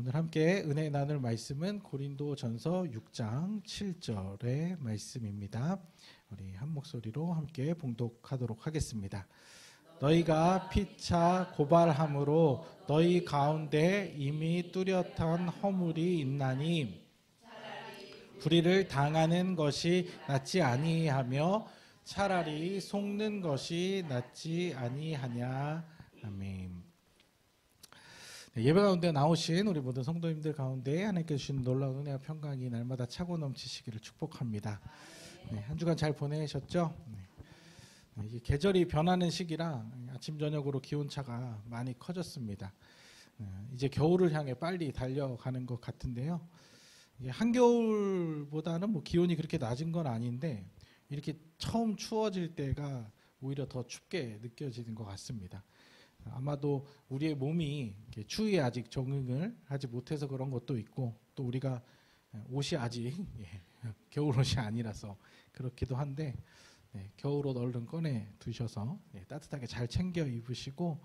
오늘 함께 은혜 나눌 말씀은 고린도전서 6장 7절의 말씀입니다. 우리 한 목소리로 함께 봉독하도록 하겠습니다. 너희가 피차 고발함으로 너희 가운데 이미 뚜렷한 허물이 있나니 불의를 당하는 것이 낫지 아니하며 차라리 속는 것이 낫지 아니하냐. 아멘. 예배 가운데 나오신 우리 모든 성도님들 가운데 하나님께 주신 놀라운 은혜와 평강이 날마다 차고 넘치시기를 축복합니다. 네, 한 주간 잘 보내셨죠? 네. 이게 계절이 변하는 시기라 아침 저녁으로 기온차가 많이 커졌습니다. 이제 겨울을 향해 빨리 달려가는 것 같은데요. 한겨울보다는 뭐 기온이 그렇게 낮은 건 아닌데 이렇게 처음 추워질 때가 오히려 더 춥게 느껴지는 것 같습니다. 아마도 우리의 몸이 추위에 아직 적응을 하지 못해서 그런 것도 있고 또 우리가 옷이 아직 겨울 옷이 아니라서 그렇기도 한데 겨울옷 얼른 꺼내 두셔서 따뜻하게 잘 챙겨 입으시고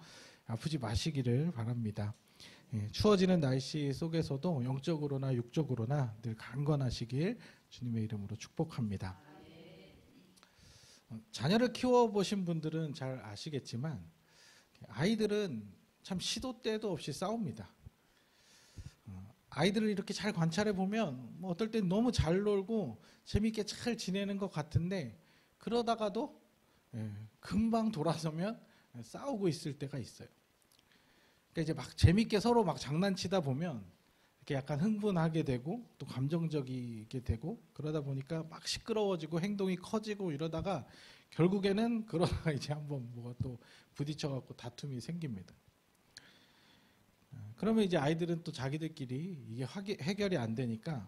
아프지 마시기를 바랍니다. 추워지는 날씨 속에서도 영적으로나 육적으로나 늘 강건하시길 주님의 이름으로 축복합니다. 자녀를 키워보신 분들은 잘 아시겠지만 아이들은 참 시도 때도 없이 싸웁니다. 아이들을 이렇게 잘 관찰해 보면 뭐 어떨 땐 너무 잘 놀고 재미있게 잘 지내는 것 같은데 그러다가도 금방 돌아서면 싸우고 있을 때가 있어요. 그러니까 이제 막 재미있게 서로 막 장난치다 보면 이렇게 약간 흥분하게 되고 또 감정적이게 되고 그러다 보니까 막 시끄러워지고 행동이 커지고 이러다가 결국에는 그러다가 이제 한번 뭐가 또 부딪혀갖고 다툼이 생깁니다. 그러면 이제 아이들은 또 자기들끼리 이게 해결이 안 되니까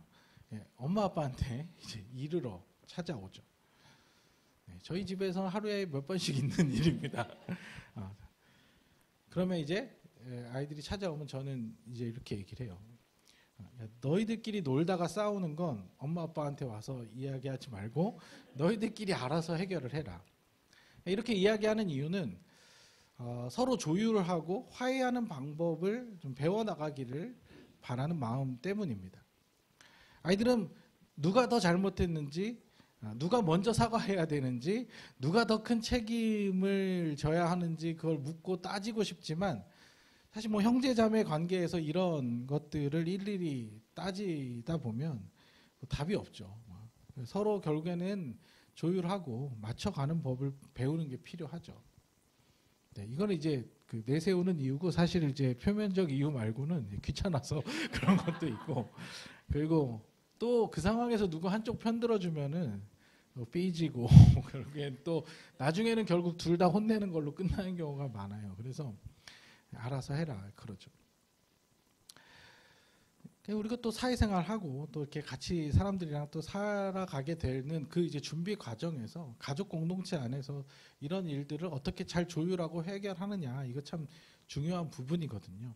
엄마 아빠한테 이제 이르러 찾아오죠. 저희 집에서 하루에 몇 번씩 있는 일입니다. 그러면 이제 아이들이 찾아오면 저는 이제 이렇게 얘기를 해요. 너희들끼리 놀다가 싸우는 건 엄마 아빠한테 와서 이야기하지 말고 너희들끼리 알아서 해결을 해라. 이렇게 이야기하는 이유는 서로 조율을 하고 화해하는 방법을 좀 배워나가기를 바라는 마음 때문입니다. 아이들은 누가 더 잘못했는지 누가 먼저 사과해야 되는지 누가 더 큰 책임을 져야 하는지 그걸 묻고 따지고 싶지만 사실 뭐 형제자매 관계에서 이런 것들을 일일이 따지다 보면 답이 없죠. 서로 결국에는 조율하고 맞춰가는 법을 배우는 게 필요하죠. 이거는 이제 그 내세우는 이유고 사실 이제 표면적 이유 말고는 귀찮아서 그런 것도 있고 그리고 또 그 상황에서 누구 한쪽 편들어주면은 삐지고 결국엔 또 나중에는 결국 둘 다 혼내는 걸로 끝나는 경우가 많아요. 그래서 알아서 해라 그러죠. 우리가 또 사회생활 하고 또 이렇게 같이 사람들이랑 또 살아가게 되는 그 이제 준비 과정에서 가족 공동체 안에서 이런 일들을 어떻게 잘 조율하고 해결하느냐 이거 참 중요한 부분이거든요.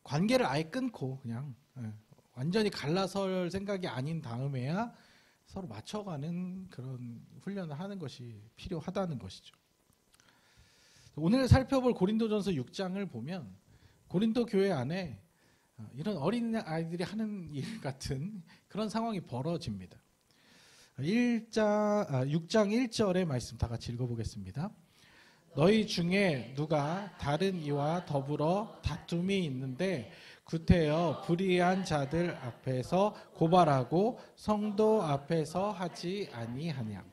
관계를 아예 끊고 그냥 완전히 갈라설 생각이 아닌 다음에야 서로 맞춰가는 그런 훈련을 하는 것이 필요하다는 것이죠. 오늘 살펴볼 고린도전서 6장을 보면 고린도 교회 안에 이런 어린 아이들이 하는 일 같은 그런 상황이 벌어집니다. 6장 1절의 말씀 다 같이 읽어보겠습니다. 너희 중에 누가 다른 이와 더불어 다툼이 있는데 구태여 불의한 자들 앞에서 고발하고 성도 앞에서 하지 아니하냐.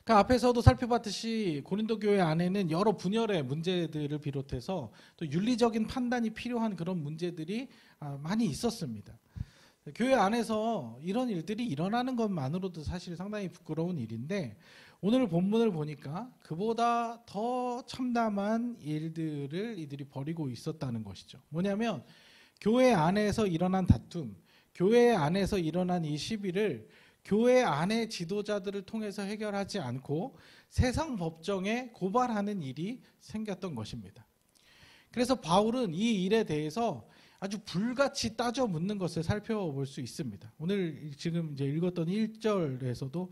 그 앞에서도 살펴봤듯이 고린도 교회 안에는 여러 분열의 문제들을 비롯해서 또 윤리적인 판단이 필요한 그런 문제들이 많이 있었습니다. 교회 안에서 이런 일들이 일어나는 것만으로도 사실 상당히 부끄러운 일인데 오늘 본문을 보니까 그보다 더 참담한 일들을 이들이 벌이고 있었다는 것이죠. 뭐냐면 교회 안에서 일어난 다툼, 교회 안에서 일어난 이 시비를 교회 안의 지도자들을 통해서 해결하지 않고 세상 법정에 고발하는 일이 생겼던 것입니다. 그래서 바울은 이 일에 대해서 아주 불같이 따져 묻는 것을 살펴볼 수 있습니다. 오늘 지금 이제 읽었던 1절에서도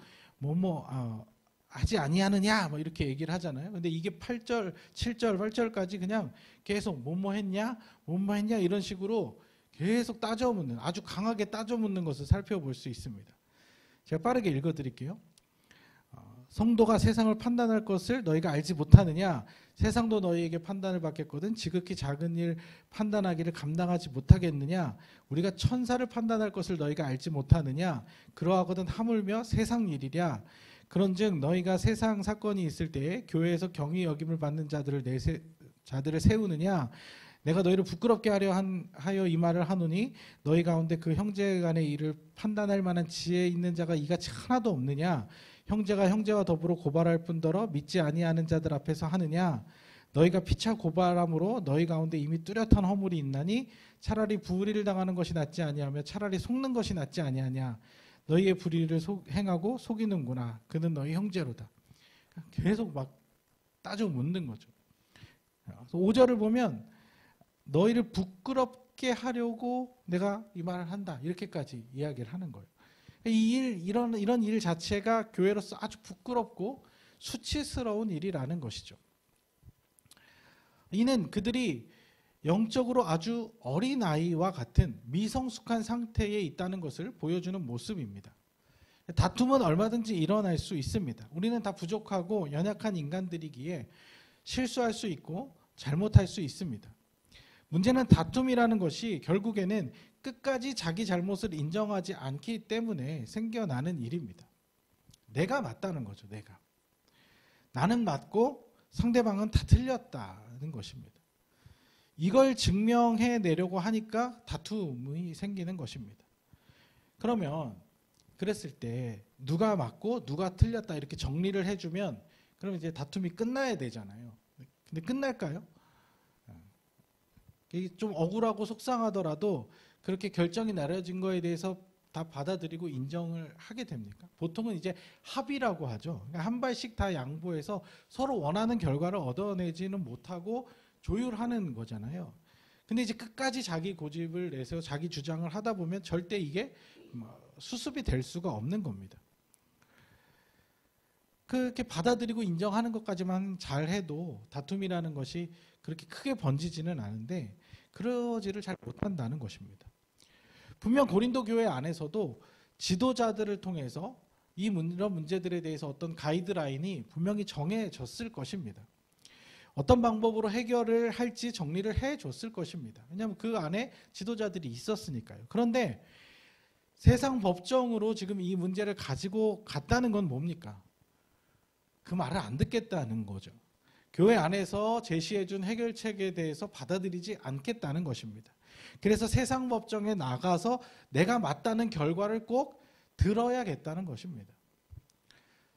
하지 아니하느냐 뭐 이렇게 얘기를 하잖아요. 근데 이게 8절, 7절, 8절까지 그냥 계속 뭐뭐 했냐, 뭐뭐 했냐 이런 식으로 계속 따져 묻는, 아주 강하게 따져 묻는 것을 살펴볼 수 있습니다. 제가 빠르게 읽어드릴게요. 성도가 세상을 판단할 것을 너희가 알지 못하느냐? 세상도 너희에게 판단을 받겠거든 지극히 작은 일 판단하기를 감당하지 못하겠느냐? 우리가 천사를 판단할 것을 너희가 알지 못하느냐? 그러하거든 하물며 세상 일이랴. 그런즉 너희가 세상 사건이 있을 때에 교회에서 경히 여김을 받는 자들을 세우느냐? 내가 너희를 부끄럽게 하여 이 말을 하노니 너희 가운데 그 형제 간의 일을 판단할 만한 지혜 있는 자가 이같이 하나도 없느냐? 형제가 형제와 더불어 고발할 뿐더러 믿지 아니하는 자들 앞에서 하느냐? 너희가 피차 고발함으로 너희 가운데 이미 뚜렷한 허물이 있나니 차라리 불의를 당하는 것이 낫지 아니하며 차라리 속는 것이 낫지 아니하냐? 너희의 불의를 행하고 속이는구나. 그는 너희 형제로다. 계속 막 따져 묻는 거죠. 5절을 보면 너희를 부끄럽게 하려고 내가 이 말을 한다. 이렇게까지 이야기를 하는 거예요. 이런 일 자체가 교회로서 아주 부끄럽고 수치스러운 일이라는 것이죠. 이는 그들이 영적으로 아주 어린아이와 같은 미성숙한 상태에 있다는 것을 보여주는 모습입니다. 다툼은 얼마든지 일어날 수 있습니다. 우리는 다 부족하고 연약한 인간들이기에 실수할 수 있고 잘못할 수 있습니다. 문제는 다툼이라는 것이 결국에는 끝까지 자기 잘못을 인정하지 않기 때문에 생겨나는 일입니다. 내가 맞다는 거죠. 나는 맞고 상대방은 다 틀렸다는 것입니다. 이걸 증명해내려고 하니까 다툼이 생기는 것입니다. 그러면 그랬을 때 누가 맞고 누가 틀렸다 이렇게 정리를 해주면 그럼 이제 다툼이 끝나야 되잖아요. 근데 끝날까요? 좀 억울하고 속상하더라도 그렇게 결정이 내려진 거에 대해서 다 받아들이고 인정을 하게 됩니까? 보통은 이제 합의라고 하죠. 그러니까 한 발씩 다 양보해서 서로 원하는 결과를 얻어내지는 못하고 조율하는 거잖아요. 근데 이제 끝까지 자기 고집을 내세워 자기 주장을 하다 보면 절대 이게 수습이 될 수가 없는 겁니다. 그렇게 받아들이고 인정하는 것까지만 잘해도 다툼이라는 것이 그렇게 크게 번지지는 않은데 그러지를 잘 못한다는 것입니다. 분명 고린도 교회 안에서도 지도자들을 통해서 이런 문제들에 대해서 어떤 가이드라인이 분명히 정해졌을 것입니다. 어떤 방법으로 해결을 할지 정리를 해줬을 것입니다. 왜냐하면 그 안에 지도자들이 있었으니까요. 그런데 세상 법정으로 지금 이 문제를 가지고 갔다는 건 뭡니까? 그 말을 안 듣겠다는 거죠. 교회 안에서 제시해준 해결책에 대해서 받아들이지 않겠다는 것입니다. 그래서 세상 법정에 나가서 내가 맞다는 결과를 꼭 들어야겠다는 것입니다.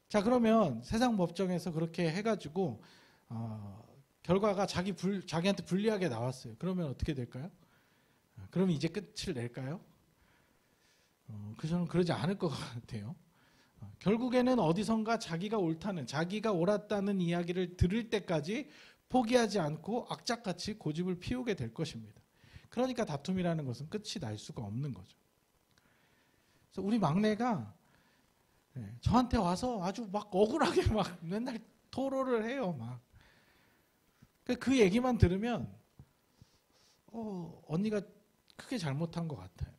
자, 그러면 세상 법정에서 그렇게 해가지고 결과가 자기한테 불리하게 나왔어요. 그러면 어떻게 될까요? 그러면 이제 끝을 낼까요? 저는 그러지 않을 것 같아요. 결국에는 어디선가 자기가 옳다는, 자기가 옳았다는 이야기를 들을 때까지 포기하지 않고 악착같이 고집을 피우게 될 것입니다. 그러니까 다툼이라는 것은 끝이 날 수가 없는 거죠. 그래서 우리 막내가 저한테 와서 아주 막 억울하게 막 맨날 토로를 해요. 막. 그 얘기만 들으면 언니가 크게 잘못한 것 같아요.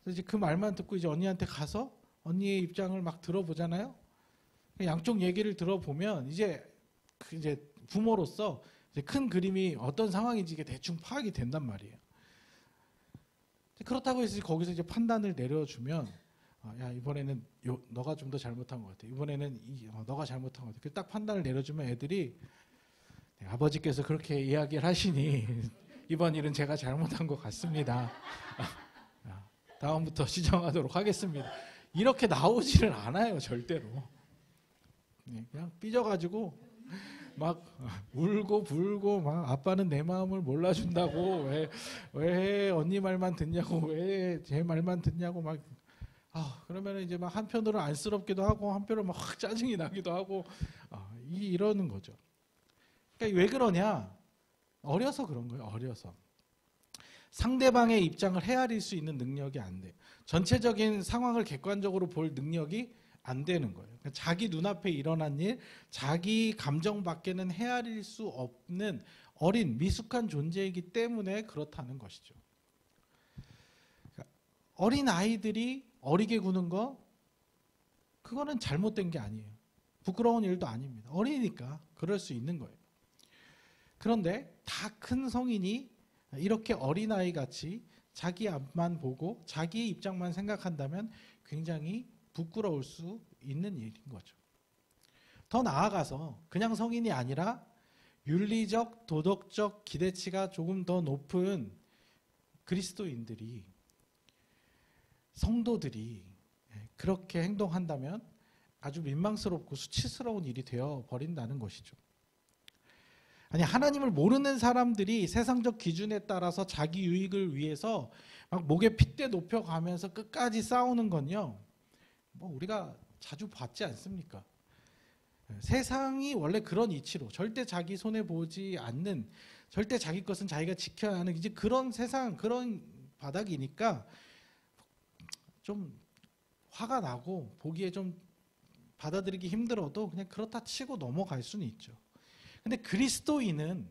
그래서 이제 그 말만 듣고 이제 언니한테 가서 언니의 입장을 막 들어보잖아요. 양쪽 얘기를 들어보면 이제 부모로서 이제 큰 그림이 어떤 상황인지 이게 대충 파악이 된단 말이에요. 그렇다고 해서 거기서 이제 판단을 내려주면 야, 이번에는 너가 좀 더 잘못한 것 같아. 이번에는 너가 잘못한 것 같아. 딱 판단을 내려주면 애들이 아버지께서 그렇게 이야기를 하시니 이번 일은 제가 잘못한 것 같습니다. 다음부터 시정하도록 하겠습니다. 이렇게 나오지를 않아요, 절대로. 그냥 삐져가지고 막 울고 불고 막 아빠는 내 마음을 몰라준다고 왜 언니 말만 듣냐고 왜 제 말만 듣냐고 막 그러면 이제 막 한편으로 안쓰럽기도 하고 한편으로 막 확 짜증이 나기도 하고 이러는 거죠. 그러니까 왜 그러냐? 어려서 그런 거예요. 어려서. 상대방의 입장을 헤아릴 수 있는 능력이 안 돼요. 전체적인 상황을 객관적으로 볼 능력이 안 되는 거예요. 그러니까 자기 눈앞에 일어난 일, 자기 감정 밖에는 헤아릴 수 없는 어린 미숙한 존재이기 때문에 그렇다는 것이죠. 그러니까 어린 아이들이 어리게 구는 거, 그거는 잘못된 게 아니에요. 부끄러운 일도 아닙니다. 어리니까 그럴 수 있는 거예요. 그런데 다 큰 성인이 이렇게 어린아이 같이 자기 앞만 보고 자기의 입장만 생각한다면 굉장히 부끄러울 수 있는 일인 거죠. 더 나아가서 그냥 성인이 아니라 윤리적, 도덕적 기대치가 조금 더 높은 그리스도인들이, 성도들이 그렇게 행동한다면 아주 민망스럽고 수치스러운 일이 되어 버린다는 것이죠. 아니, 하나님을 모르는 사람들이 세상적 기준에 따라서 자기 유익을 위해서 막 목에 핏대 높여가면서 끝까지 싸우는 건요, 뭐 우리가 자주 봤지 않습니까? 세상이 원래 그런 이치로 절대 자기 손해 보지 않는, 절대 자기 것은 자기가 지켜야 하는 이제 그런 세상, 그런 바닥이니까 좀 화가 나고 보기에 좀 받아들이기 힘들어도 그냥 그렇다 치고 넘어갈 수는 있죠. 근데 그리스도인은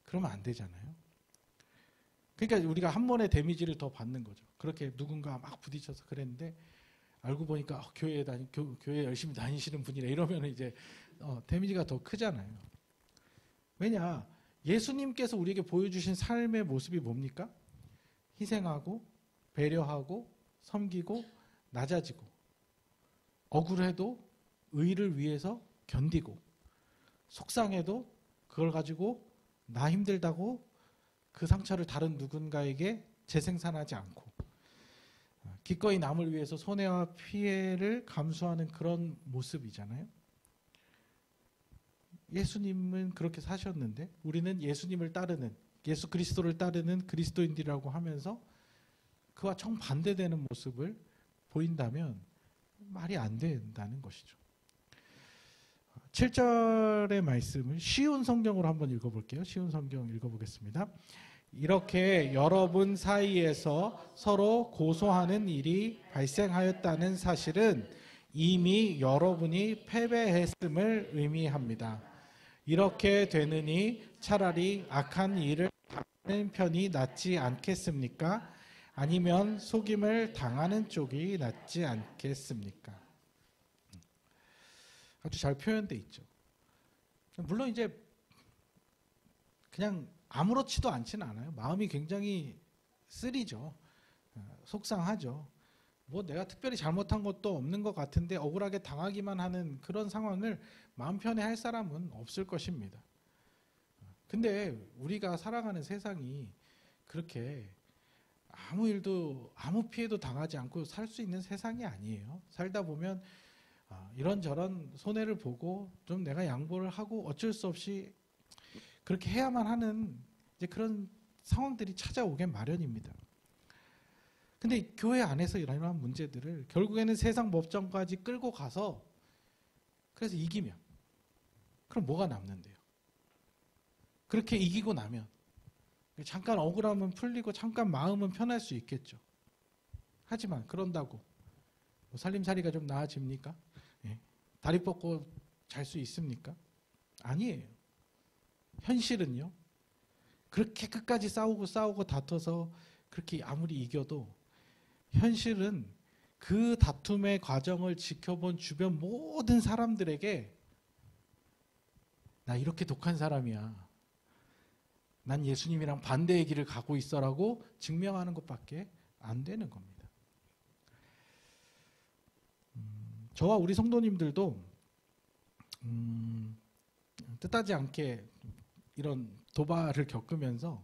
그러면 안 되잖아요. 그러니까 우리가 한 번의 데미지를 더 받는 거죠. 그렇게 누군가 막 부딪혀서 그랬는데 알고 보니까 교회 열심히 다니시는 분이래 이러면 이제 데미지가 더 크잖아요. 왜냐? 예수님께서 우리에게 보여주신 삶의 모습이 뭡니까? 희생하고 배려하고 섬기고 낮아지고 억울해도 의를 위해서 견디고 속상해도 그걸 가지고 나 힘들다고 그 상처를 다른 누군가에게 재생산하지 않고 기꺼이 남을 위해서 손해와 피해를 감수하는 그런 모습이잖아요. 예수님은 그렇게 사셨는데 우리는 예수님을 따르는, 예수 그리스도를 따르는 그리스도인들이라고 하면서 그와 정반대되는 모습을 보인다면 말이 안 된다는 것이죠. 7절의 말씀을 쉬운 성경으로 한번 읽어볼게요. 쉬운 성경 읽어보겠습니다. 이렇게 여러분 사이에서 서로 고소하는 일이 발생하였다는 사실은 이미 여러분이 패배했음을 의미합니다. 이렇게 되느니 차라리 악한 일을 당하는 편이 낫지 않겠습니까? 아니면 속임을 당하는 쪽이 낫지 않겠습니까? 아주 잘 표현돼 있죠. 물론 이제 그냥 아무렇지도 않지는 않아요. 마음이 굉장히 쓰리죠. 속상하죠. 뭐 내가 특별히 잘못한 것도 없는 것 같은데 억울하게 당하기만 하는 그런 상황을 마음 편히 할 사람은 없을 것입니다. 근데 우리가 살아가는 세상이 그렇게 아무 일도 아무 피해도 당하지 않고 살 수 있는 세상이 아니에요. 살다 보면 이런저런 손해를 보고 좀 내가 양보를 하고 어쩔 수 없이 그렇게 해야만 하는 이제 그런 상황들이 찾아오게 마련입니다. 근데 교회 안에서 이러한 문제들을 결국에는 세상 법정까지 끌고 가서 그래서 이기면 그럼 뭐가 남는데요? 그렇게 이기고 나면 잠깐 억울함은 풀리고 잠깐 마음은 편할 수 있겠죠. 하지만 그런다고 뭐 살림살이가 좀 나아집니까? 예. 다리 뻗고 잘 수 있습니까? 아니에요. 현실은요. 그렇게 끝까지 싸우고 다퉈서 그렇게 아무리 이겨도 현실은 그 다툼의 과정을 지켜본 주변 모든 사람들에게 나 이렇게 독한 사람이야. 난 예수님이랑 반대의 길을 가고 있어라고 증명하는 것밖에 안 되는 겁니다. 저와 우리 성도님들도 뜻하지 않게 이런 도발을 겪으면서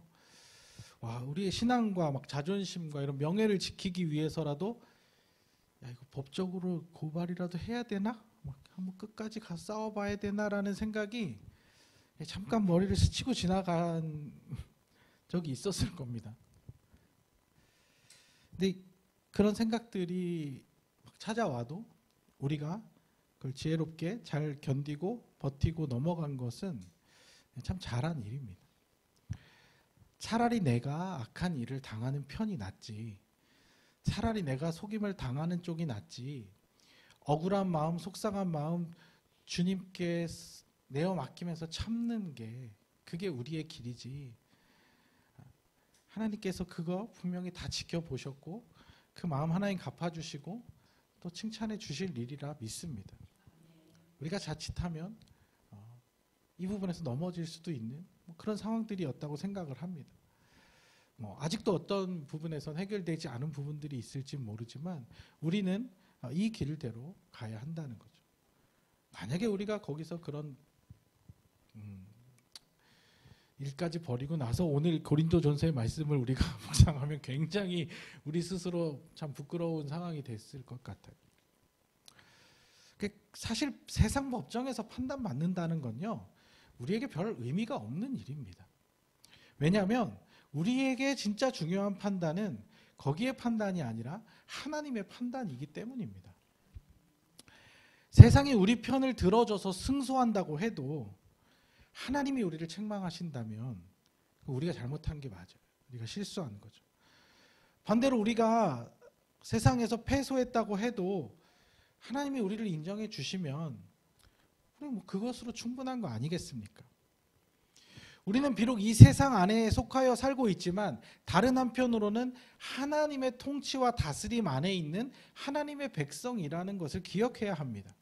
와, 우리의 신앙과 막 자존심과 이런 명예를 지키기 위해서라도 야, 이거 법적으로 고발이라도 해야 되나? 막 한번 끝까지 가 싸워봐야 되나라는 생각이 잠깐 머리를 스치고 지나간 적이 있었을 겁니다. 근데 그런 생각들이 찾아와도 우리가 그걸 지혜롭게 잘 견디고 버티고 넘어간 것은 참 잘한 일입니다. 차라리 내가 악한 일을 당하는 편이 낫지, 차라리 내가 속임을 당하는 쪽이 낫지, 억울한 마음, 속상한 마음 주님께 내어 맡기면서 참는 게 그게 우리의 길이지. 하나님께서 그거 분명히 다 지켜보셨고 그 마음 하나님 갚아주시고 또 칭찬해 주실 일이라 믿습니다. 우리가 자칫하면 이 부분에서 넘어질 수도 있는 그런 상황들이었다고 생각을 합니다. 아직도 어떤 부분에선 해결되지 않은 부분들이 있을지 모르지만 우리는 이 길대로 가야 한다는 거죠. 만약에 우리가 거기서 그런 일까지 버리고 나서 오늘 고린도전서의 말씀을 우리가 묵상하면 굉장히 우리 스스로 참 부끄러운 상황이 됐을 것 같아요. 사실 세상 법정에서 판단받는다는 건요, 우리에게 별 의미가 없는 일입니다. 왜냐하면 우리에게 진짜 중요한 판단은 거기에 판단이 아니라 하나님의 판단이기 때문입니다. 세상이 우리 편을 들어줘서 승소한다고 해도 하나님이 우리를 책망하신다면 우리가 잘못한 게 맞아요. 우리가 실수한 거죠. 반대로 우리가 세상에서 패소했다고 해도 하나님이 우리를 인정해 주시면 우리 그것으로 충분한 거 아니겠습니까? 우리는 비록 이 세상 안에 속하여 살고 있지만 다른 한편으로는 하나님의 통치와 다스림 안에 있는 하나님의 백성이라는 것을 기억해야 합니다.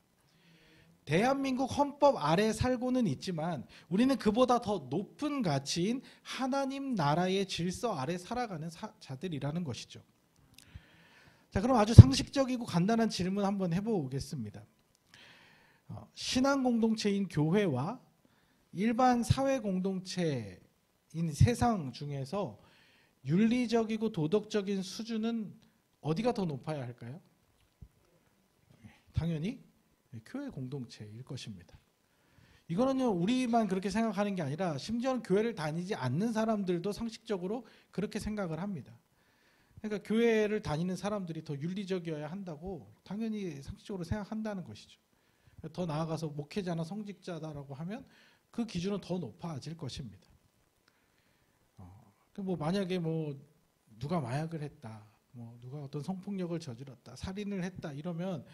대한민국 헌법 아래 살고는 있지만 우리는 그보다 더 높은 가치인 하나님 나라의 질서 아래 살아가는 자들이라는 것이죠. 자, 그럼 아주 상식적이고 간단한 질문 한번 해보겠습니다. 신앙 공동체인 교회와 일반 사회 공동체인 세상 중에서 윤리적이고 도덕적인 수준은 어디가 더 높아야 할까요? 당연히 교회 공동체일 것입니다. 이거는요, 우리만 그렇게 생각하는 게 아니라 심지어는 교회를 다니지 않는 사람들도 상식적으로 그렇게 생각을 합니다. 그러니까 교회를 다니는 사람들이 더 윤리적이어야 한다고 당연히 상식적으로 생각한다는 것이죠. 더 나아가서 목회자나 성직자다라고 하면 그 기준은 더 높아질 것입니다. 만약에 누가 마약을 했다, 누가 어떤 성폭력을 저질렀다, 살인을 했다 이러면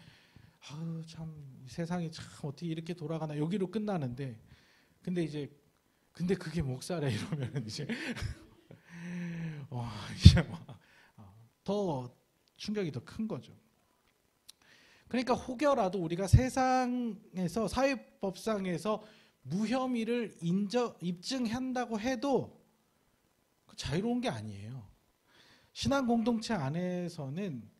참 세상이 참 어떻게 이렇게 돌아가나 여기로 끝나는데 근데 그게 목사래 이러면 이제 더 충격이 더 큰 거죠. 그러니까 혹여라도 우리가 세상에서 사회법상에서 무혐의를 입증한다고 해도 자유로운 게 아니에요. 신앙 공동체 안에서는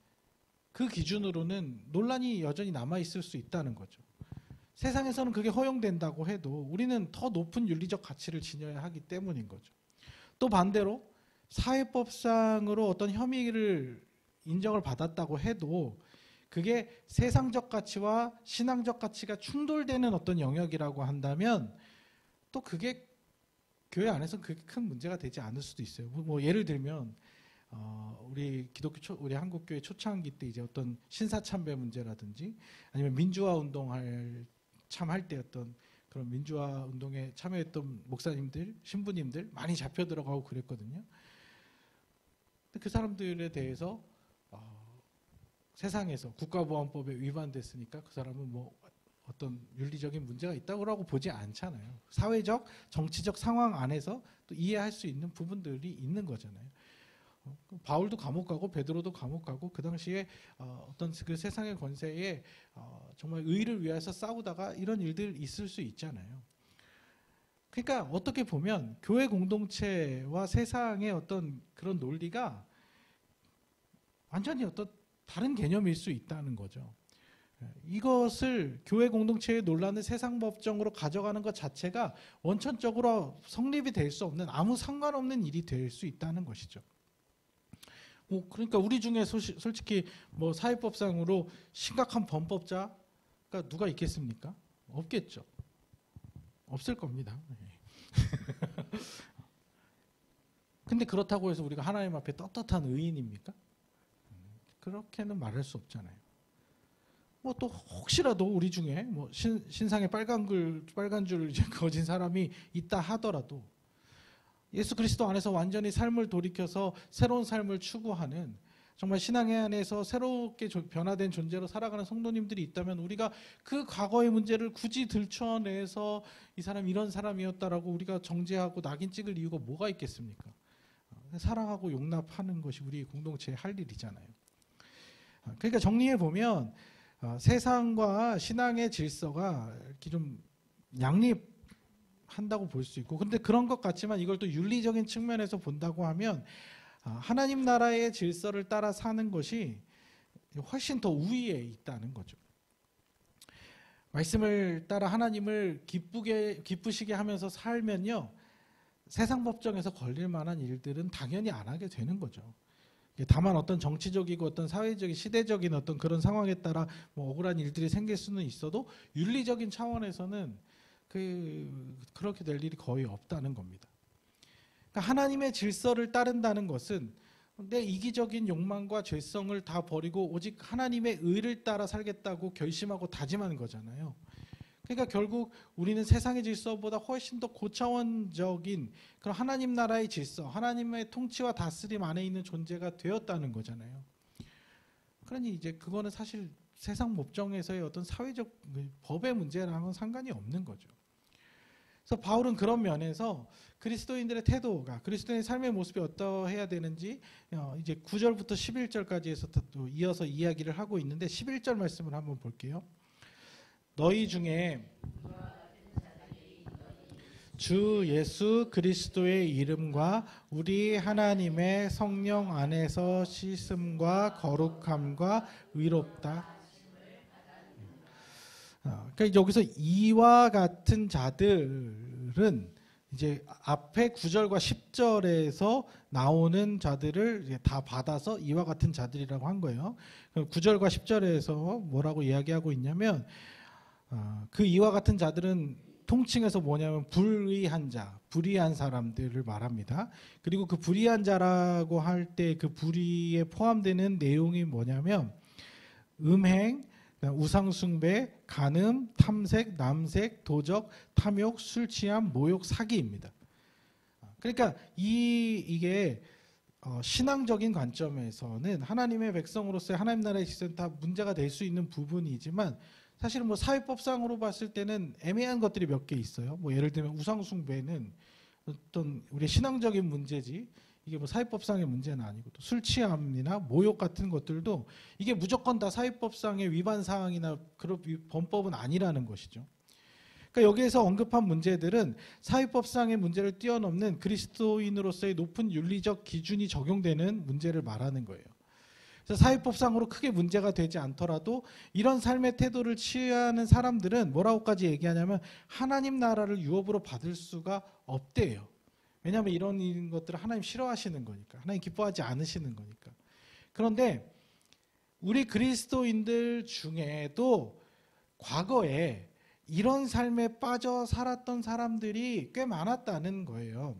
그 기준으로는 논란이 여전히 남아있을 수 있다는 거죠. 세상에서는 그게 허용된다고 해도 우리는 더 높은 윤리적 가치를 지녀야 하기 때문인 거죠. 또 반대로 사회법상으로 어떤 혐의를 인정을 받았다고 해도 그게 세상적 가치와 신앙적 가치가 충돌되는 어떤 영역이라고 한다면 또 그게 교회 안에서 그게 큰 문제가 되지 않을 수도 있어요. 예를 들면 우리 한국교회 초창기 때 이제 어떤 신사참배 문제라든지 아니면 민주화 운동할 때 어떤 그런 민주화 운동에 참여했던 목사님들, 신부님들 많이 잡혀 들어가고 그랬거든요. 근데 그 사람들에 대해서 세상에서 국가보안법에 위반됐으니까 그 사람은 어떤 윤리적인 문제가 있다고 보지 않잖아요. 사회적, 정치적 상황 안에서 또 이해할 수 있는 부분들이 있는 거잖아요. 바울도 감옥 가고 베드로도 감옥 가고 그 당시에 어떤 그 세상의 권세에 정말 의를 위해서 싸우다가 이런 일들 있을 수 있잖아요. 그러니까 어떻게 보면 교회 공동체와 세상의 어떤 그런 논리가 완전히 어떤 다른 개념일 수 있다는 거죠. 이것을 교회 공동체의 논란을 세상 법정으로 가져가는 것 자체가 원천적으로 성립이 될 수 없는 아무 상관없는 일이 될 수 있다는 것이죠. 그러니까 우리 중에 솔직히 사회법상으로 심각한 범법자가 누가 있겠습니까? 없겠죠. 없을 겁니다. 근데 그렇다고 해서 우리가 하나님 앞에 떳떳한 의인입니까? 그렇게는 말할 수 없잖아요. 또 혹시라도 우리 중에 신상에 빨간 줄 이제 그어진 사람이 있다 하더라도 예수 그리스도 안에서 완전히 삶을 돌이켜서 새로운 삶을 추구하는 정말 신앙의 안에서 새롭게 변화된 존재로 살아가는 성도님들이 있다면 우리가 그 과거의 문제를 굳이 들춰내서 이 사람 이런 사람이었다라고 우리가 정죄하고 낙인 찍을 이유가 뭐가 있겠습니까? 사랑하고 용납하는 것이 우리 공동체의 할 일이잖아요. 그러니까 정리해 보면 세상과 신앙의 질서가 이렇게 좀 양립한다고 볼 수 있고, 근데 그런 것 같지만 이걸 또 윤리적인 측면에서 본다고 하면 하나님 나라의 질서를 따라 사는 것이 훨씬 더 우위에 있다는 거죠. 말씀을 따라 하나님을 기쁘시게 하면서 살면요, 세상 법정에서 걸릴 만한 일들은 당연히 안 하게 되는 거죠. 다만 어떤 정치적이고 어떤 사회적인 시대적인 어떤 그런 상황에 따라 뭐 억울한 일들이 생길 수는 있어도 윤리적인 차원에서는 그렇게 될 일이 거의 없다는 겁니다. 그러니까 하나님의 질서를 따른다는 것은 내 이기적인 욕망과 죄성을 다 버리고 오직 하나님의 의를 따라 살겠다고 결심하고 다짐하는 거잖아요. 그러니까 결국 우리는 세상의 질서보다 훨씬 더 고차원적인 그런 하나님 나라의 질서, 하나님의 통치와 다스림 안에 있는 존재가 되었다는 거잖아요. 그러니 이제 그거는 사실 세상 법정에서의 어떤 사회적 법의 문제랑은 상관이 없는 거죠. 그래서 바울은 그런 면에서 그리스도인들의 태도가, 그리스도인의 삶의 모습이 어떠해야 되는지 이제 9절부터 11절까지 해서 또 이어서 이야기를 하고 있는데 11절 말씀을 한번 볼게요. 너희 중에 주 예수 그리스도의 이름과 우리 하나님의 성령 안에서 씻음과 거룩함과 의롭다. 그러니까 여기서 이와 같은 자들은 이제 앞에 9절과 10절에서 나오는 자들을 다 받아서 이와 같은 자들이라고 한 거예요. 9절과 10절에서 뭐라고 이야기하고 있냐면 그 이와 같은 자들은 통칭해서 뭐냐면 불의한 자, 불의한 사람들을 말합니다. 그리고 그 불의한 자라고 할 때 그 불의에 포함되는 내용이 뭐냐면 음행, 우상숭배, 간음, 탐색, 남색, 도적, 탐욕, 술취함, 모욕, 사기입니다. 그러니까 이게 신앙적인 관점에서는 하나님의 백성으로서의 하나님 나라의 질서는 다 문제가 될 수 있는 부분이지만 사실은 뭐 사회법상으로 봤을 때는 애매한 것들이 몇 개 있어요. 뭐 예를 들면 우상숭배는 어떤 우리 신앙적인 문제지 이게 뭐 사회법상의 문제는 아니고, 또 술 취함이나 모욕 같은 것들도 이게 무조건 다 사회법상의 위반 사항이나 그런 범법은 아니라는 것이죠. 그러니까 여기에서 언급한 문제들은 사회법상의 문제를 뛰어넘는 그리스도인으로서의 높은 윤리적 기준이 적용되는 문제를 말하는 거예요. 그래서 사회법상으로 크게 문제가 되지 않더라도 이런 삶의 태도를 취하는 사람들은 뭐라고까지 얘기하냐면 하나님 나라를 유업으로 받을 수가 없대요. 왜냐하면 이런 것들을 하나님 싫어하시는 거니까, 하나님 기뻐하지 않으시는 거니까. 그런데 우리 그리스도인들 중에도 과거에 이런 삶에 빠져 살았던 사람들이 꽤 많았다는 거예요.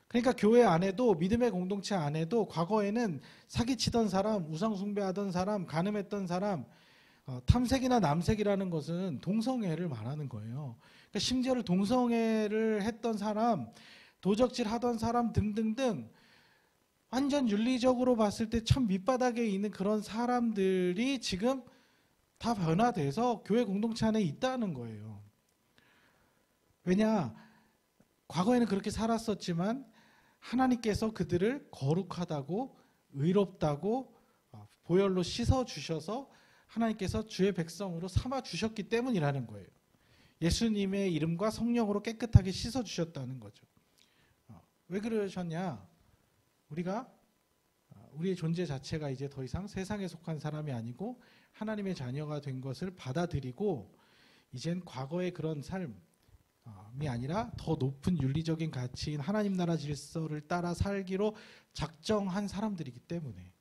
그러니까 교회 안에도, 믿음의 공동체 안에도 과거에는 사기치던 사람, 우상숭배하던 사람, 간음했던 사람, 탐색이나 남색이라는 것은 동성애를 말하는 거예요. 그러니까 심지어는 동성애를 했던 사람, 도적질 하던 사람 등등등 완전 윤리적으로 봤을 때 참 밑바닥에 있는 그런 사람들이 지금 다 변화돼서 교회 공동체 안에 있다는 거예요. 왜냐? 과거에는 그렇게 살았었지만 하나님께서 그들을 거룩하다고 의롭다고 보혈로 씻어주셔서 하나님께서 주의 백성으로 삼아주셨기 때문이라는 거예요. 예수님의 이름과 성령으로 깨끗하게 씻어주셨다는 거죠. 왜 그러셨냐? 우리의 존재 자체가 이제 더 이상 세상에 속한 사람이 아니고 하나님의 자녀가 된 것을 받아들이고 이젠 과거의 그런 삶이 아니라 더 높은 윤리적인 가치인 하나님 나라 질서를 따라 살기로 작정한 사람들이기 때문에.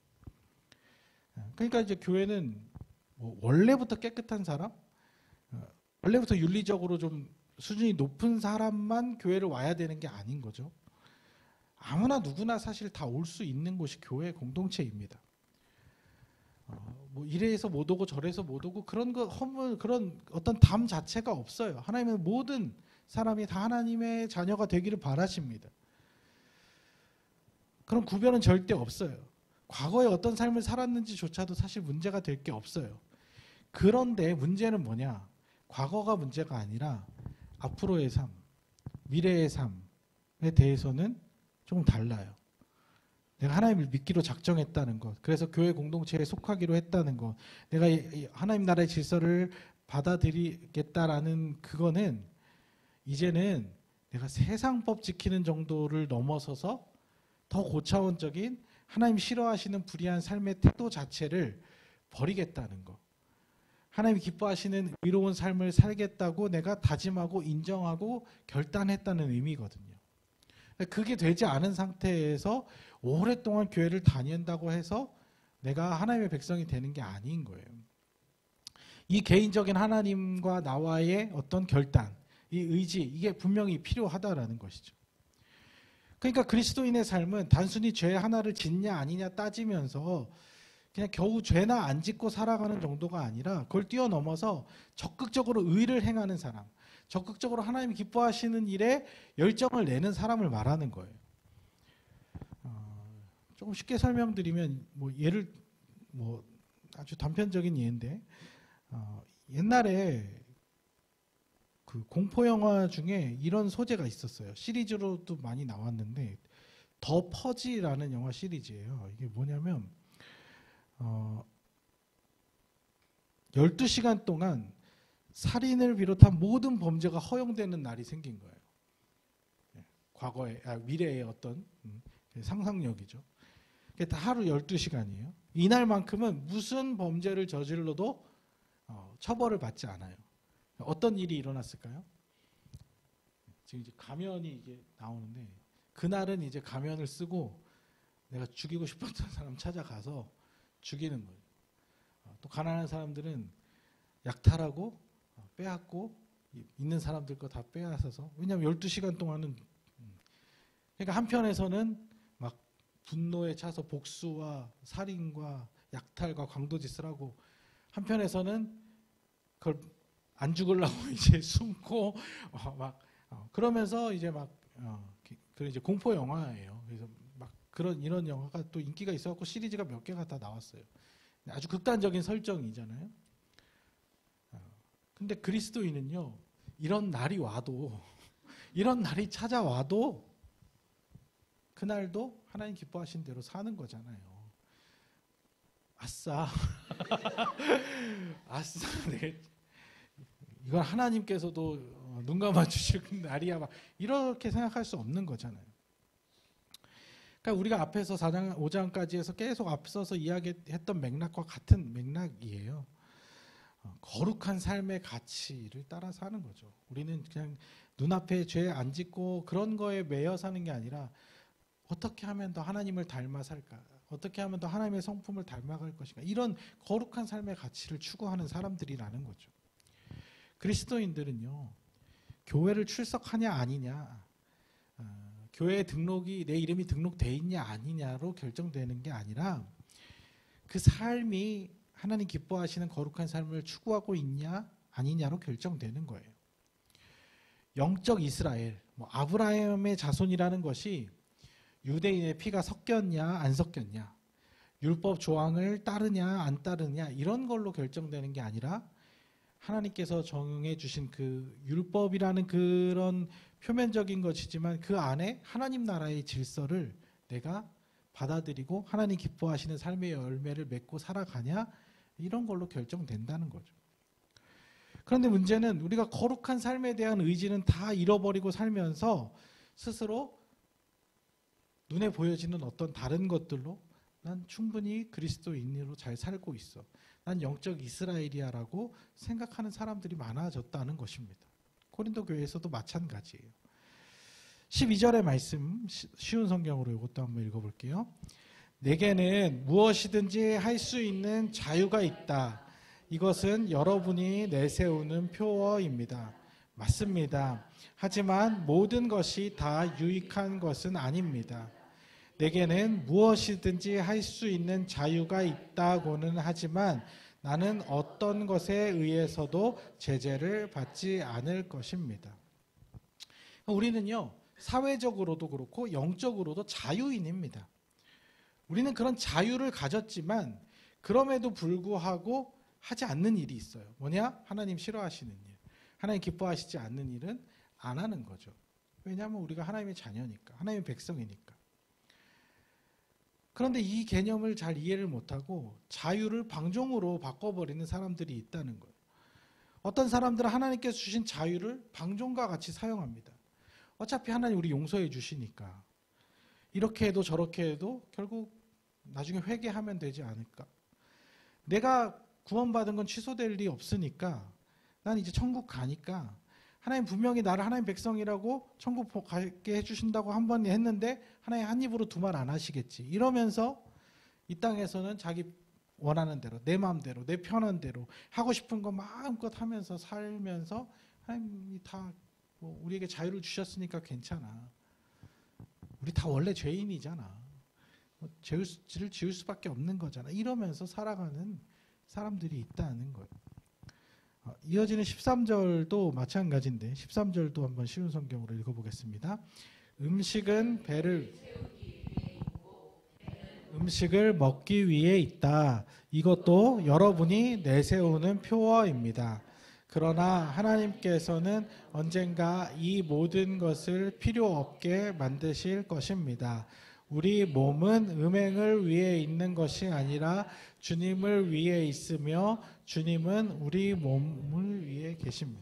그러니까 이제 교회는 뭐 원래부터 깨끗한 사람, 원래부터 윤리적으로 좀 수준이 높은 사람만 교회를 와야 되는 게 아닌 거죠. 아무나 누구나 사실 다 올 수 있는 곳이 교회 공동체입니다. 뭐 이래서 못 오고 저래서 못 오고 그런 그런 어떤 담 자체가 없어요. 하나님은 모든 사람이 다 하나님의 자녀가 되기를 바라십니다. 그런 구별은 절대 없어요. 과거에 어떤 삶을 살았는지조차도 사실 문제가 될 게 없어요. 그런데 문제는 뭐냐? 과거가 문제가 아니라 앞으로의 삶, 미래의 삶에 대해서는 조금 달라요. 내가 하나님을 믿기로 작정했다는 것, 그래서 교회 공동체에 속하기로 했다는 것, 내가 하나님 나라의 질서를 받아들이겠다라는 그거는 이제는 내가 세상법 지키는 정도를 넘어서서 더 고차원적인 하나님 싫어하시는 불의한 삶의 태도 자체를 버리겠다는 것. 하나님이 기뻐하시는 의로운 삶을 살겠다고 내가 다짐하고 인정하고 결단했다는 의미거든요. 그게 되지 않은 상태에서 오랫동안 교회를 다닌다고 해서 내가 하나님의 백성이 되는 게 아닌 거예요. 이 개인적인 하나님과 나와의 어떤 결단, 이 의지, 이게 분명히 필요하다라는 것이죠. 그러니까 그리스도인의 삶은 단순히 죄 하나를 짓냐 아니냐 따지면서 그냥 겨우 죄나 안 짓고 살아가는 정도가 아니라 그걸 뛰어넘어서 적극적으로 의를 행하는 사람, 적극적으로 하나님이 기뻐하시는 일에 열정을 내는 사람을 말하는 거예요. 조금 쉽게 설명드리면 예를 아주 단편적인 예인데 옛날에 그 공포 영화 중에 이런 소재가 있었어요. 시리즈로도 많이 나왔는데 더 퍼지라는 영화 시리즈예요. 이게 뭐냐면 12시간 동안 살인을 비롯한 모든 범죄가 허용되는 날이 생긴 거예요. 과거에, 미래의 어떤 상상력이죠. 그게 하루 12시간이에요. 이날만큼은 무슨 범죄를 저질러도 처벌을 받지 않아요. 어떤 일이 일어났을까요? 지금 이제 가면이 이게 나오는데 그날은 이제 가면을 쓰고 내가 죽이고 싶었던 사람 찾아가서 죽이는 거예요. 또 가난한 사람들은 약탈하고 빼앗고 있는 사람들 거 다 빼앗아서, 왜냐하면 12시간 동안은 그러니까 한편에서는 막 분노에 차서 복수와 살인과 약탈과 강도짓을 하고 한편에서는 그걸 안 죽으려고 이제 숨고 그러면서 이제 그 이제 공포 영화예요. 그래서 막 이런 영화가 또 인기가 있어갖고 시리즈가 몇 개가 다 나왔어요. 아주 극단적인 설정이잖아요. 근데 그리스도인은요, 이런 날이 와도 이런 날이 찾아와도 그날도 하나님 기뻐하신 대로 사는 거잖아요. 아싸, 아싸, 네. 이건 하나님께서도 눈 감아 주실 날이야, 막 이렇게 생각할 수 없는 거잖아요. 그러니까 우리가 앞에서 4장, 5장까지 해서 계속 앞서서 이야기했던 맥락과 같은 맥락이에요. 거룩한 삶의 가치를 따라 사는 거죠. 우리는 그냥 눈앞에 죄 안 짓고 그런 거에 매여 사는 게 아니라 어떻게 하면 더 하나님을 닮아 살까? 어떻게 하면 더 하나님의 성품을 닮아갈 것인가? 이런 거룩한 삶의 가치를 추구하는 사람들이라는 거죠. 그리스도인들은요, 교회를 출석하냐 아니냐, 교회 등록이 내 이름이 등록돼 있냐 아니냐로 결정되는 게 아니라 그 삶이 하나님 기뻐하시는 거룩한 삶을 추구하고 있냐 아니냐로 결정되는 거예요. 영적 이스라엘, 아브라함의 자손이라는 것이 유대인의 피가 섞였냐 안 섞였냐, 율법 조항을 따르냐 안 따르냐 이런 걸로 결정되는 게 아니라 하나님께서 정해 주신 그 율법이라는 그런 표면적인 것이지만 그 안에 하나님 나라의 질서를 내가 받아들이고 하나님 기뻐하시는 삶의 열매를 맺고 살아가냐, 이런 걸로 결정된다는 거죠. 그런데 문제는 우리가 거룩한 삶에 대한 의지는 다 잃어버리고 살면서 스스로 눈에 보여지는 어떤 다른 것들로 난 충분히 그리스도인으로 잘 살고 있어, 난 영적 이스라엘이야라고 생각하는 사람들이 많아졌다는 것입니다. 고린도 교회에서도 마찬가지예요. 12절의 말씀, 쉬운 성경으로 이것도 한번 읽어볼게요. 내게는 무엇이든지 할 수 있는 자유가 있다. 이것은 여러분이 내세우는 표어입니다. 맞습니다. 하지만 모든 것이 다 유익한 것은 아닙니다. 내게는 무엇이든지 할 수 있는 자유가 있다고는 하지만 나는 어떤 것에 의해서도 제재를 받지 않을 것입니다. 우리는요, 사회적으로도 그렇고 영적으로도 자유인입니다. 우리는 그런 자유를 가졌지만 그럼에도 불구하고 하지 않는 일이 있어요. 뭐냐? 하나님 싫어하시는 일. 하나님 기뻐하시지 않는 일은 안 하는 거죠. 왜냐하면 우리가 하나님의 자녀니까. 하나님의 백성이니까. 그런데 이 개념을 잘 이해를 못하고 자유를 방종으로 바꿔버리는 사람들이 있다는 거예요. 어떤 사람들은 하나님께서 주신 자유를 방종과 같이 사용합니다. 어차피 하나님 우리 용서해 주시니까 이렇게 해도 저렇게 해도 결국 나중에 회개하면 되지 않을까. 내가 구원받은 건 취소될 일이 없으니까 난 이제 천국 가니까 하나님 분명히 나를 하나님 백성이라고 천국 가게 해주신다고 한 번 했는데 하나님 한 입으로 두 말 안 하시겠지. 이러면서 이 땅에서는 자기 원하는 대로 내 마음대로 내 편한 대로 하고 싶은 거 마음껏 하면서 살면서 하나님이 다 뭐 우리에게 자유를 주셨으니까 괜찮아. 우리 다 원래 죄인이잖아. 죄를 지을 수밖에 없는 거잖아. 이러면서 살아가는 사람들이 있다는 거예요. 이어지는 13절도 마찬가지인데 13절도 한번 쉬운 성경으로 읽어보겠습니다. 음식을 먹기 위해 있다. 이것도 여러분이 내세우는 표어입니다. 그러나 하나님께서는 언젠가 이 모든 것을 필요 없게 만드실 것입니다. 우리 몸은 음행을 위해 있는 것이 아니라 주님을 위해 있으며 주님은 우리 몸을 위해 계십니다.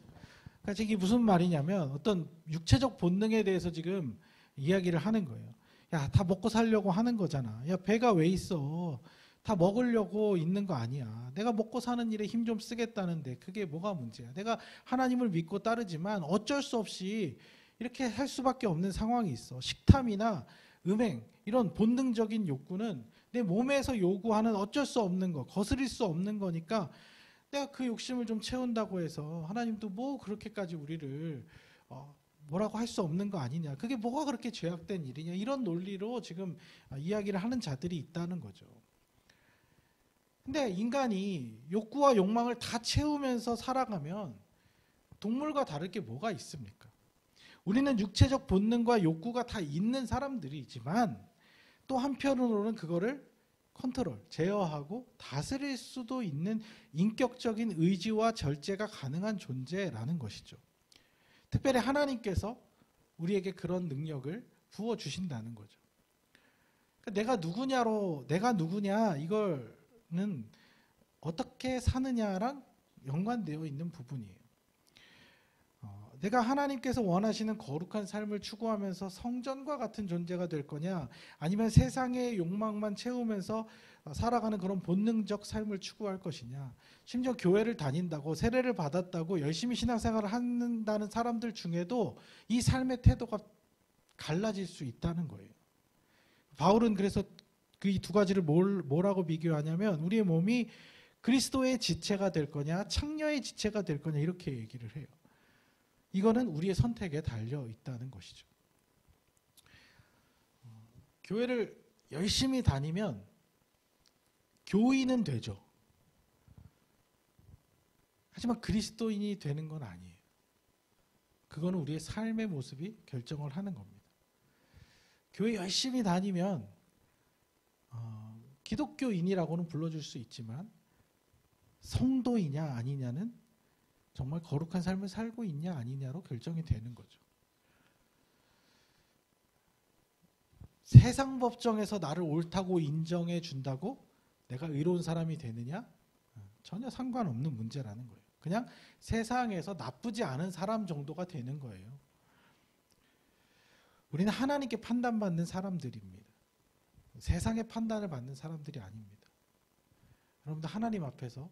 그러니까 이게 무슨 말이냐면 어떤 육체적 본능에 대해서 지금 이야기를 하는 거예요. 야, 다 먹고 살려고 하는 거잖아. 야, 배가 왜 있어? 다 먹으려고 있는 거 아니야. 내가 먹고 사는 일에 힘 좀 쓰겠다는데 그게 뭐가 문제야. 내가 하나님을 믿고 따르지만 어쩔 수 없이 이렇게 할 수밖에 없는 상황이 있어. 식탐이나 음행 이런 본능적인 욕구는 내 몸에서 요구하는 어쩔 수 없는 거, 거스릴 수 없는 거니까 내가 그 욕심을 좀 채운다고 해서 하나님도 뭐 그렇게까지 우리를 뭐라고 할 수 없는 거 아니냐. 그게 뭐가 그렇게 죄악된 일이냐. 이런 논리로 지금 이야기를 하는 자들이 있다는 거죠. 근데 인간이 욕구와 욕망을 다 채우면서 살아가면 동물과 다를 게 뭐가 있습니까? 우리는 육체적 본능과 욕구가 다 있는 사람들이지만 또 한편으로는 그거를 제어하고 다스릴 수도 있는 인격적인 의지와 절제가 가능한 존재라는 것이죠. 특별히 하나님께서 우리에게 그런 능력을 부어주신다는 거죠. 그러니까 내가 누구냐 이거는 어떻게 사느냐랑 연관되어 있는 부분이에요. 내가 하나님께서 원하시는 거룩한 삶을 추구하면서 성전과 같은 존재가 될 거냐 아니면 세상의 욕망만 채우면서 살아가는 그런 본능적 삶을 추구할 것이냐. 심지어 교회를 다닌다고 세례를 받았다고 열심히 신앙생활을 한다는 사람들 중에도 이 삶의 태도가 갈라질 수 있다는 거예요. 바울은 그래서 그 이 두 가지를 뭐라고 비교하냐면 우리의 몸이 그리스도의 지체가 될 거냐 창녀의 지체가 될 거냐 이렇게 얘기를 해요. 이거는 우리의 선택에 달려 있다는 것이죠. 교회를 열심히 다니면 교인은 되죠. 하지만 그리스도인이 되는 건 아니에요. 그거는 우리의 삶의 모습이 결정을 하는 겁니다. 교회 열심히 다니면 기독교인이라고는 불러줄 수 있지만 성도이냐 아니냐는 정말 거룩한 삶을 살고 있냐 아니냐로 결정이 되는 거죠. 세상 법정에서 나를 옳다고 인정해 준다고 내가 의로운 사람이 되느냐? 전혀 상관없는 문제라는 거예요. 그냥 세상에서 나쁘지 않은 사람 정도가 되는 거예요. 우리는 하나님께 판단받는 사람들입니다. 세상의 판단을 받는 사람들이 아닙니다. 여러분들 하나님 앞에서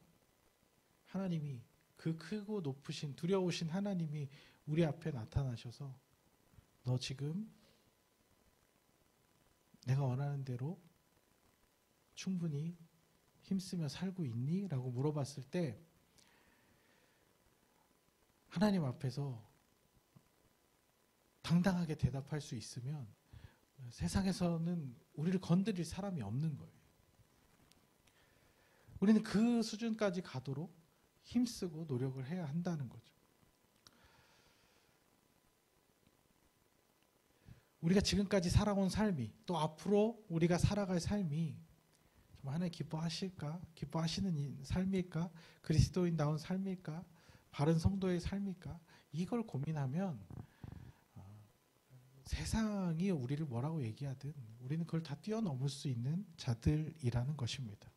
하나님이 그 크고 높으신 두려우신 하나님이 우리 앞에 나타나셔서 너 지금 내가 원하는 대로 충분히 힘쓰며 살고 있니? 라고 물어봤을 때 하나님 앞에서 당당하게 대답할 수 있으면 세상에서는 우리를 건드릴 사람이 없는 거예요. 우리는 그 수준까지 가도록 힘쓰고 노력을 해야 한다는 거죠. 우리가 지금까지 살아온 삶이 또 앞으로 우리가 살아갈 삶이 정말 하나님 기뻐하실까? 기뻐하시는 삶일까? 그리스도인다운 삶일까? 바른 성도의 삶일까? 이걸 고민하면 세상이 우리를 뭐라고 얘기하든 우리는 그걸 다 뛰어넘을 수 있는 자들이라는 것입니다.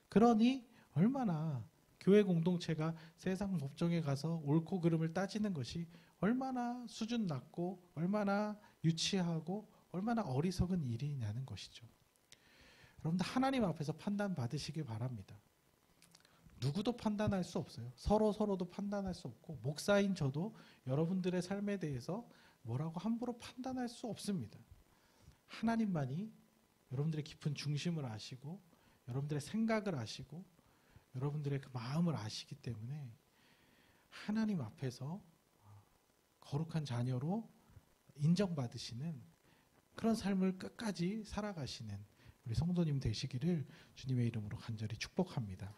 그러니 얼마나 교회 공동체가 세상 법정에 가서 옳고 그름을 따지는 것이 얼마나 수준 낮고 얼마나 유치하고 얼마나 어리석은 일이냐는 것이죠. 여러분들 하나님 앞에서 판단 받으시길 바랍니다. 누구도 판단할 수 없어요. 서로도 판단할 수 없고 목사인 저도 여러분들의 삶에 대해서 뭐라고 함부로 판단할 수 없습니다. 하나님만이 여러분들의 깊은 중심을 아시고 여러분들의 생각을 아시고 여러분들의 그 마음을 아시기 때문에 하나님 앞에서 거룩한 자녀로 인정받으시는 그런 삶을 끝까지 살아가시는 우리 성도님 되시기를 주님의 이름으로 간절히 축복합니다.